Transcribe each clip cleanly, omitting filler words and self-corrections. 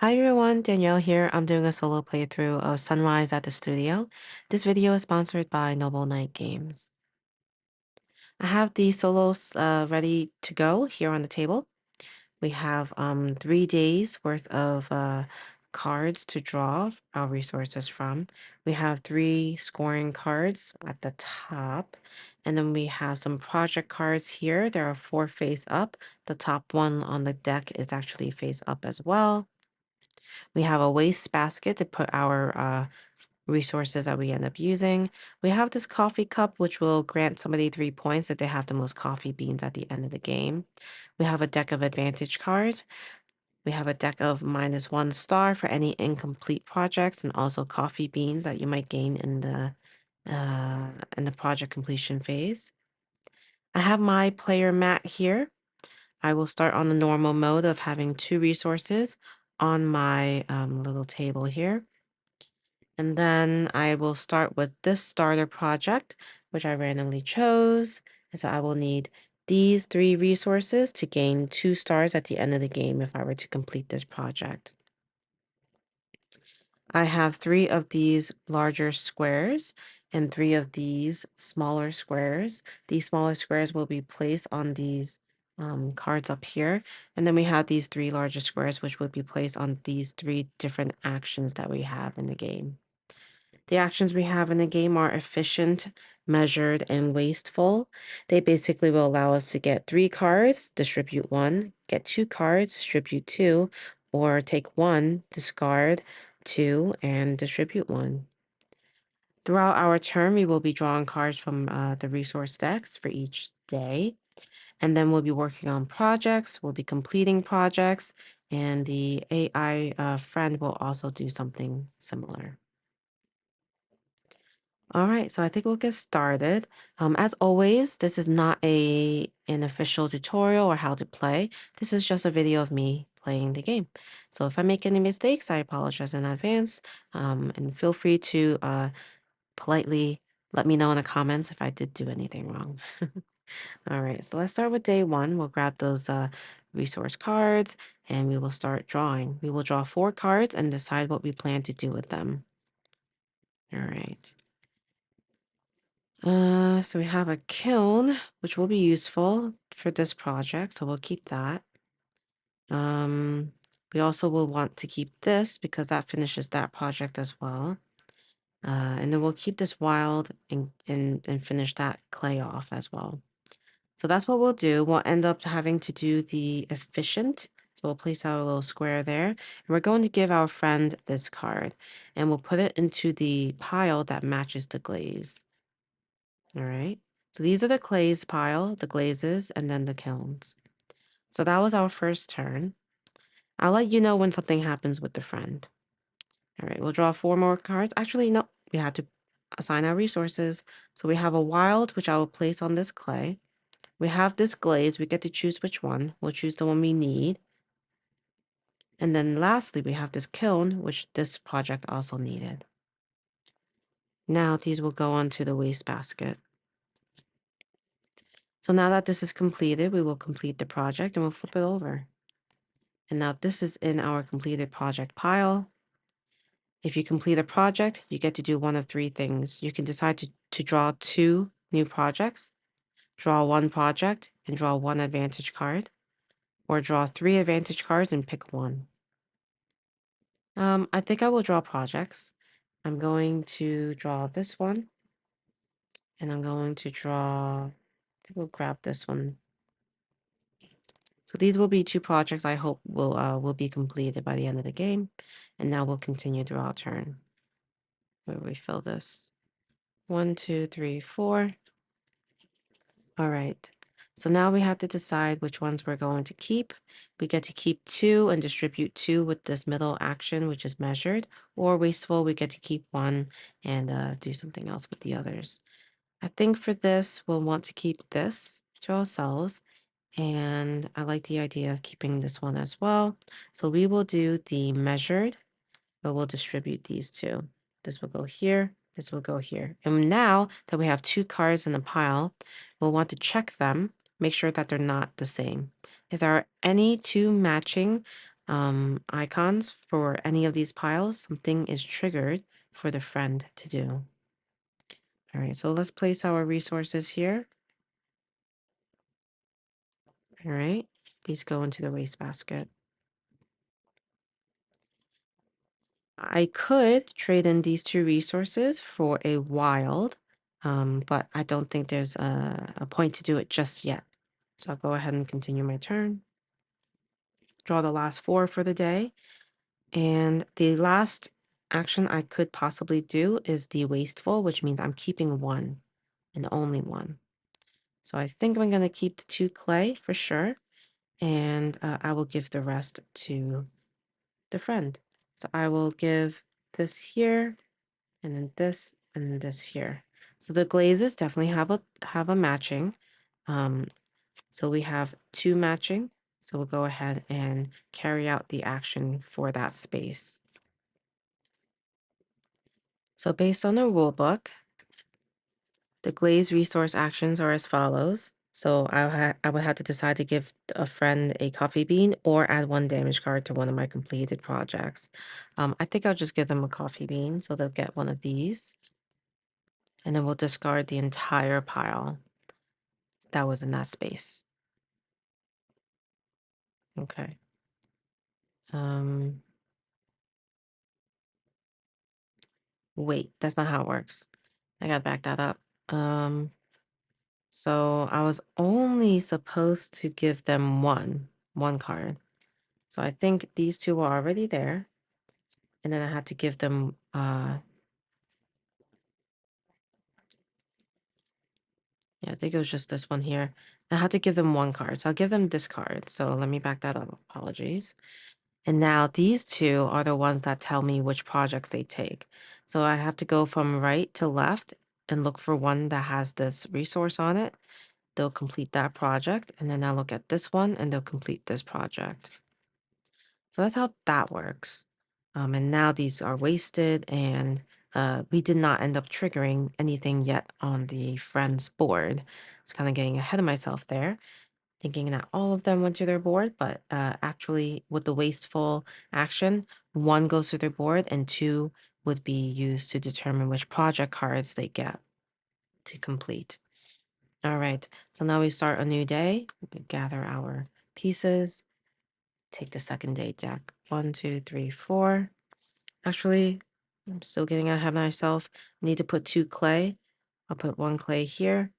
Hi everyone, Danielle here. I'm doing a solo playthrough of Sunrise at the Studio. This video is sponsored by Noble Knight Games. I have the solos ready to go here on the table. We have 3 days worth of cards to draw our resources from. We have 3 scoring cards at the top, and then we have some project cards here. There are 4 face up. The top one on the deck is actually face up as well. We have a waste basket to put our resources that we end up using. We have this coffee cup, which will grant somebody 3 points if they have the most coffee beans at the end of the game. We have a deck of advantage cards. We have a deck of -1 star for any incomplete projects and also coffee beans that you might gain in the project completion phase. I have my player mat here. I will start on the normal mode of having 2 resources on my little table here. And then I will start with this starter project, which I randomly chose. And so I will need these 3 resources to gain 2 stars at the end of the game if I were to complete this project. I have 3 of these larger squares and 3 of these smaller squares. These smaller squares will be placed on these cards up here. And then we have these 3 larger squares, which will be placed on these 3 different actions that we have in the game. The actions we have in the game are efficient, measured, and wasteful. They basically will allow us to get 3 cards, distribute 1, get 2 cards, distribute 2, or take 1, discard 2, and distribute 1. Throughout our turn, we will be drawing cards from the resource decks for each day. And then we'll be working on projects, we'll be completing projects, and the AI friend will also do something similar. All right, so I think we'll get started. As always, this is not an official tutorial or how to play. This is just a video of me playing the game. So if I make any mistakes, I apologize in advance. And feel free to politely let me know in the comments if I did do anything wrong. All right, so let's start with day 1. We'll grab those resource cards and we will start drawing. We will draw 4 cards and decide what we plan to do with them. All right. So we have a kiln, which will be useful for this project, so we'll keep that. Um, we also will want to keep this because that finishes that project as well. And then we'll keep this wild and finish that clay off as well. So that's what we'll do. We'll end up having to do the efficient. So we'll place our little square there. And we're going to give our friend this card. And we'll put it into the pile that matches the glaze. All right. So these are the clays pile, the glazes, and then the kilns. So that was our first turn. I'll let you know when something happens with the friend. All right, we'll draw 4 more cards. Actually, no, we have to assign our resources. So we have a wild, which I will place on this clay. We have this glaze. We get to choose which one. We'll choose the one we need. And then lastly, we have this kiln, which this project also needed. Now these will go onto the waste basket. So now that this is completed, we will complete the project and we'll flip it over. And now this is in our completed project pile. If you complete a project, you get to do one of 3 things. You can decide to draw 2 new projects, draw 1 project, and draw 1 advantage card, or draw 3 advantage cards and pick 1. I think I will draw projects. I'm going to draw this one, and I'm going to draw, I think we'll grab this one. So these will be 2 projects I hope will be completed by the end of the game. And now we'll continue through our turn. Where we fill this. 1, 2, 3, 4. All right. So now we have to decide which ones we're going to keep. We get to keep 2 and distribute 2 with this middle action, which is measured. Or wasteful, we get to keep 1 and do something else with the others. I think for this, we'll want to keep this to ourselves. And I like the idea of keeping this one as well. So we will do the measured, but we'll distribute these 2. This will go here, this will go here. And now that we have 2 cards in the pile, we'll want to check them, make sure that they're not the same. If there are any 2 matching icons for any of these piles, something is triggered for the friend to do. All right, so let's place our resources here. All right, these go into the wastebasket. I could trade in these two resources for a wild, but I don't think there's a point to do it just yet. So I'll go ahead and continue my turn. Draw the last four for the day. And the last action I could possibly do is the wasteful, which means I'm keeping one and only one. So I think I'm going to keep the 2 clay for sure. And I will give the rest to the friend. So I will give this here, and then this, and then this here. So the glazes definitely have a matching. Um, so we have 2 matching. So we'll go ahead and carry out the action for that space. So based on the rule book, the glaze resource actions are as follows. So I would have to decide to give a friend a coffee bean or add 1 damage card to one of my completed projects. I think I'll just give them a coffee bean, so they'll get one of these. And then we'll discard the entire pile that was in that space. Okay. Um, Wait, that's not how it works. I gotta back that up. So I was only supposed to give them one card. So I think these two were already there. And then I had to give them yeah, I think it was just this one here. I had to give them 1 card. So I'll give them this card. So let me back that up. Apologies. And now these two are the ones that tell me which projects they take. So I have to go from right to left and look for one that has this resource on it. They'll complete that project. And then I'll look at this one and they'll complete this project. So that's how that works. And now these are wasted, and we did not end up triggering anything yet on the friends board. It's kind of getting ahead of myself there, thinking that all of them went to their board, but actually with the wasteful action, 1 goes to their board and 2 would be used to determine which project cards they get to complete. All right, so now we start a new day. We gather our pieces, take the second day deck. 1, 2, 3, 4. Actually, I'm still getting ahead of myself. I need to put 2 clay. I'll put 1 clay here,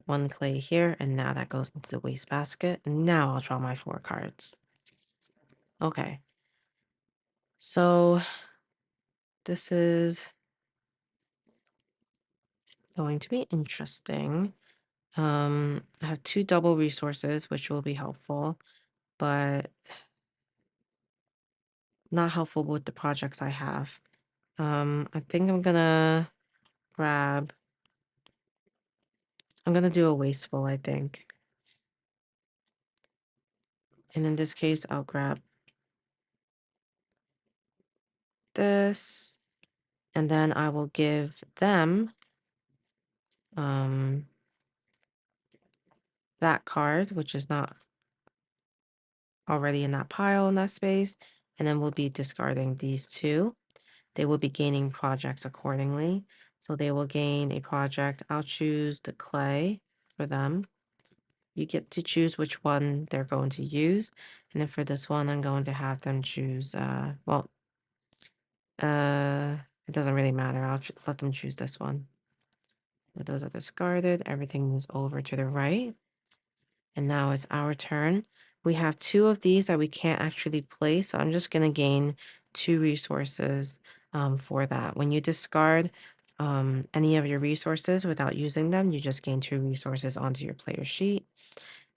1 clay here, and now that goes into the wastebasket. And now I'll draw my 4 cards. Okay. So this is going to be interesting. I have 2 double resources, which will be helpful, but not helpful with the projects I have. I think grab, I'm gonna do a wasteful, I think. And in this case, I'll grab this, and then I will give them um, that card, which is not already in that pile in that space, and then we'll be discarding these 2. They will be gaining projects accordingly. So they will gain a project. I'll choose the clay for them. You get to choose which one they're going to use. And then for this one, I'm going to have them choose, it doesn't really matter. I'll let them choose this one. Those are discarded. Everything moves over to the right. And now it's our turn. We have 2 of these that we can't actually place. So I'm just going to gain 2 resources for that. When you discard any of your resources without using them, you just gain 2 resources onto your player sheet.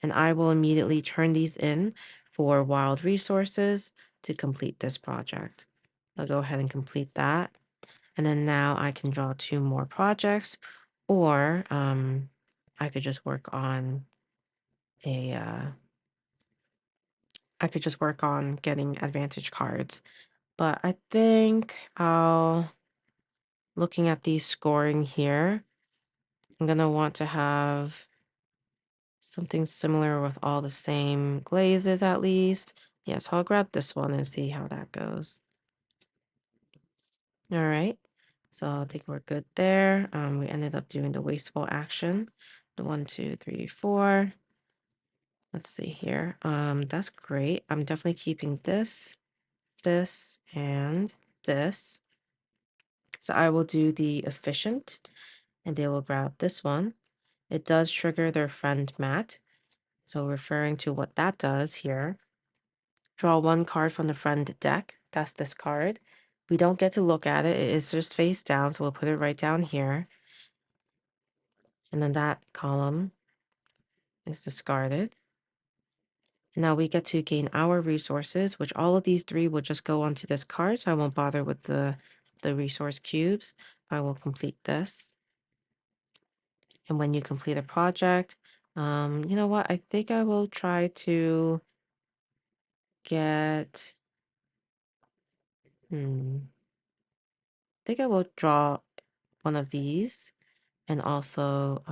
And I will immediately turn these in for wild resources to complete this project. I'll go ahead and complete that. And then now I can draw 2 more projects, or I could just work on a I could just work on getting advantage cards. But I think looking at the scoring here, I'm gonna want to have something similar with all the same glazes at least. Yeah, so I'll grab this one and see how that goes. All right. So I think we're good there. We ended up doing the wasteful action. The 1, 2, 3, 4. Let's see here. That's great. I'm definitely keeping this, this, and this. So I will do the efficient, and they will grab this one. It does trigger their friend Matt. So referring to what that does here, draw one card from the friend deck. That's this card. We don't get to look at it. It is just face down, so we'll put it right down here. And then that column is discarded. And now we get to gain our resources, which all of these three will just go onto this card, so I won't bother with the resource cubes. I will complete this. And when you complete a project, you know what? I think I will try to get, I think I will draw one of these and also,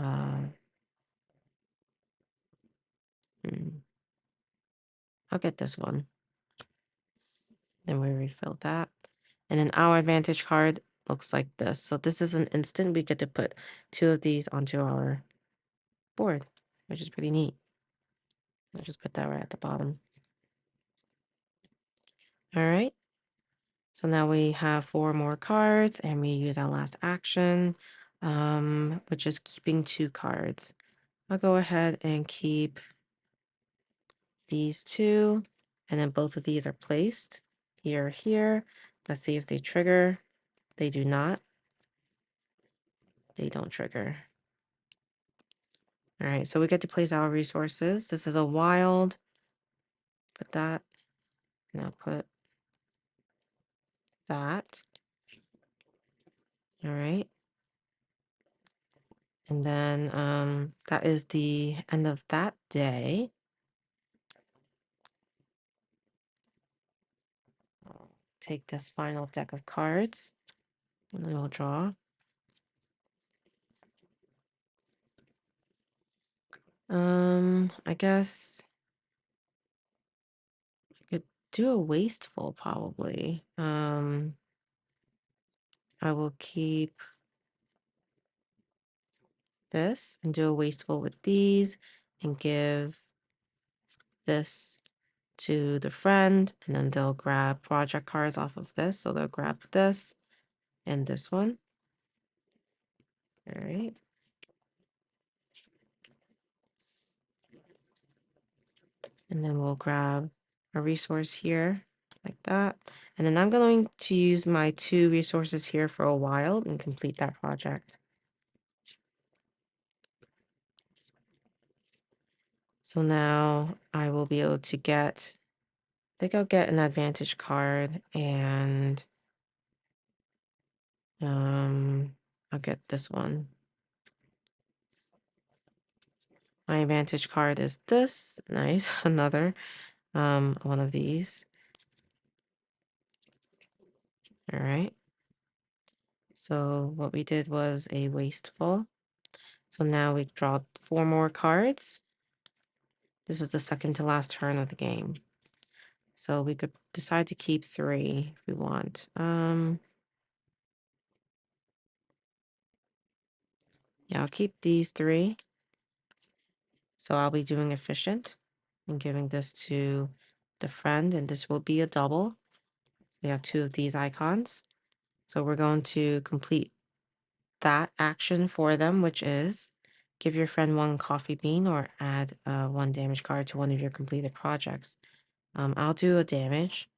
I'll get this one. Then we refill that. And then our advantage card looks like this. So this is an instant. We get to put two of these onto our board, which is pretty neat. I'll just put that right at the bottom. All right. So now we have 4 more cards and we use our last action, which is keeping 2 cards. I'll go ahead and keep these 2, and then both of these are placed here. Let's see if they trigger. They do not. They don't trigger. All right, so we get to place our resources. This is a wild. Put that. Now put that. All right. And then that is the end of that day. I'll take this final deck of cards and then we'll draw. I guess I could do a wasteful probably. I will keep this and do a wasteful with these and give this to the friend, and then they'll grab project cards off of this. So they'll grab this and this one. All right. And then we'll grab a resource here like that. And then I'm going to use my 2 resources here for a while and complete that project. So now I will be able to get, I think I'll get an advantage card and I'll get this one. My advantage card is this. Nice. Another one of these. All right. So what we did was a wasteful. So now we draw 4 more cards. This is the second to last turn of the game. So we could decide to keep 3 if we want. Yeah, I'll keep these 3. So I'll be doing efficient and giving this to the friend, and this will be a double. We have 2 of these icons. So we're going to complete that action for them, which is give your friend 1 coffee bean or add 1 damage card to one of your completed projects. I'll do a damage.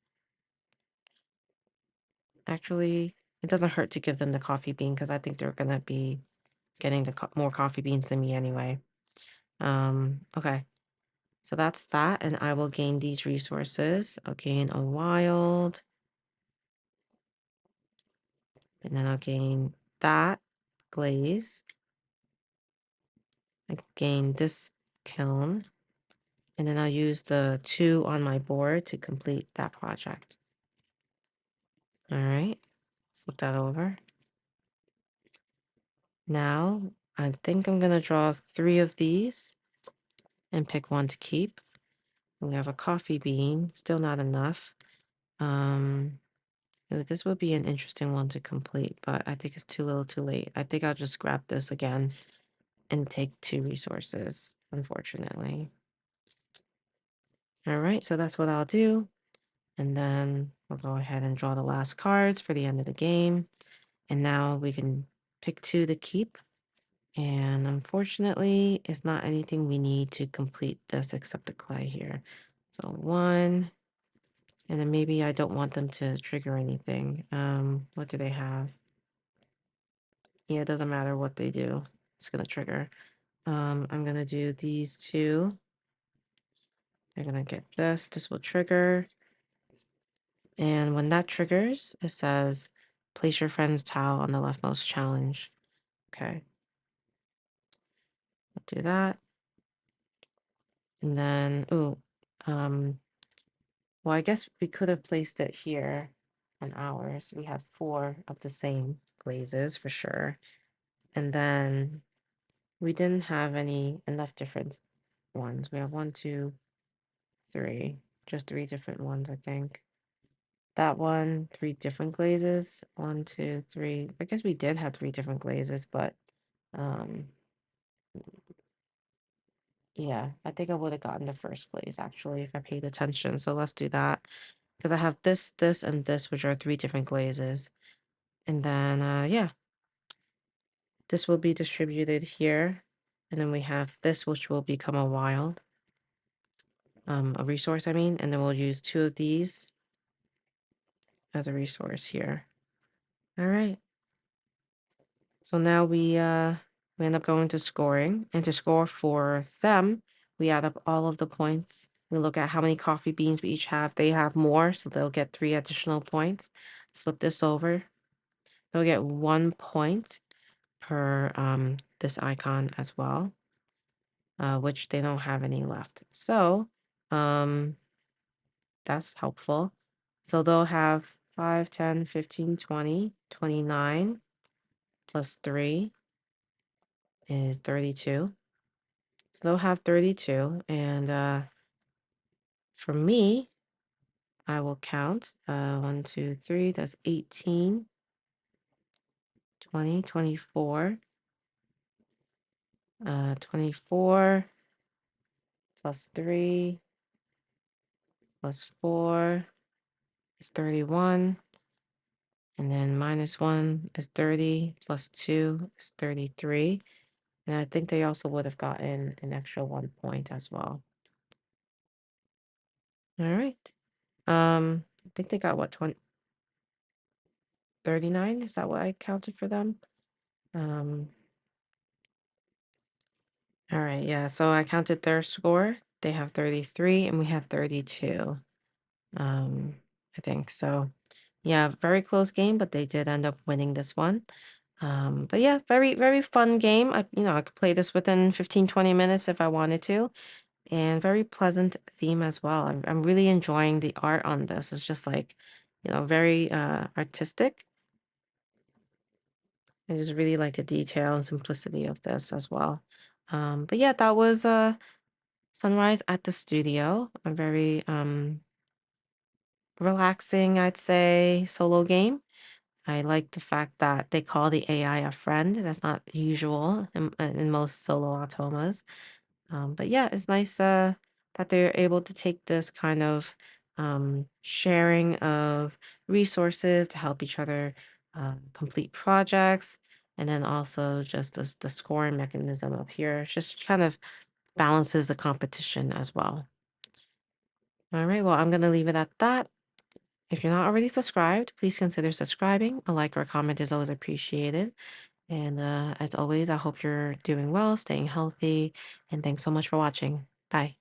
Actually, it doesn't hurt to give them the coffee bean because I think they're gonna be getting the more coffee beans than me anyway. Okay. So that's that, and I will gain these resources. I'll gain a wild, and then I'll gain that glaze. I gain this kiln, and then I'll use the 2 on my board to complete that project. All right, flip that over. Now, I think I'm gonna draw 3 of these and pick 1 to keep. We have a coffee bean, still not enough. Um, this would be an interesting one to complete, but I think it's too little too late. I think I'll just grab this again and take 2 resources, unfortunately. All right, so that's what I'll do. And then we'll go ahead and draw the last cards for the end of the game. And now we can pick 2 to keep. And unfortunately, it's not anything we need to complete this except the clay here. So 1, and then maybe I don't want them to trigger anything. What do they have? Yeah, it doesn't matter what they do. It's gonna trigger. I'm gonna do these 2. They're gonna get this. This will trigger. And when that triggers, it says, place your friend's towel on the leftmost challenge. Okay, I'll do that. And then, well, I guess we could have placed it here on ours. We have 4 of the same glazes for sure. And then we didn't have enough different ones. We have 1, 2, 3, just 3 different ones, I think. That one, 3 different glazes. 1, 2, 3. I guess we did have 3 different glazes, but um, yeah, I think I would have gotten the first place actually if I paid attention. So let's do that because I have this, this, and this, which are 3 different glazes. And then, yeah, this will be distributed here. And then we have this, which will become a resource, I mean, and then we'll use 2 of these as a resource here. All right. So now we end up going to scoring, and to score for them, we add up all of the points. We look at how many coffee beans we each have. They have more, so they'll get 3 additional points. Flip this over. They'll get 1 point per this icon as well, which they don't have any left. So that's helpful. So they'll have 5, 10, 15, 20, 29 plus 3 is 32. So they'll have 32. And for me, I will count 1, 2, 3. That's 18, 20, 24, 24 plus 3 plus 4 is 31. And then minus 1 is 30 plus 2 is 33. And I think they also would have gotten an extra 1 point as well. All right. I think they got what, 39? Is that what I counted for them? All right, yeah. So I counted their score. They have 33 and we have 32. Um, I think so. Yeah, very close game, but they did end up winning this one. But yeah, very, very fun game. I could play this within 15, 20 minutes if I wanted to. And very pleasant theme as well. I'm really enjoying the art on this. It's just like, very artistic. I just really like the detail and simplicity of this as well. But yeah, that was Sunrise at the Studio. A very relaxing, I'd say, solo game. I like the fact that they call the AI a friend. That's not usual in most solo automas. But yeah, it's nice that they're able to take this kind of sharing of resources to help each other complete projects. And then also just the scoring mechanism up here just kind of balances the competition as well. All right, well, I'm going to leave it at that. If you're not already subscribed, please consider subscribing. A like or a comment is always appreciated. And as always, I hope you're doing well, staying healthy, and thanks so much for watching. Bye.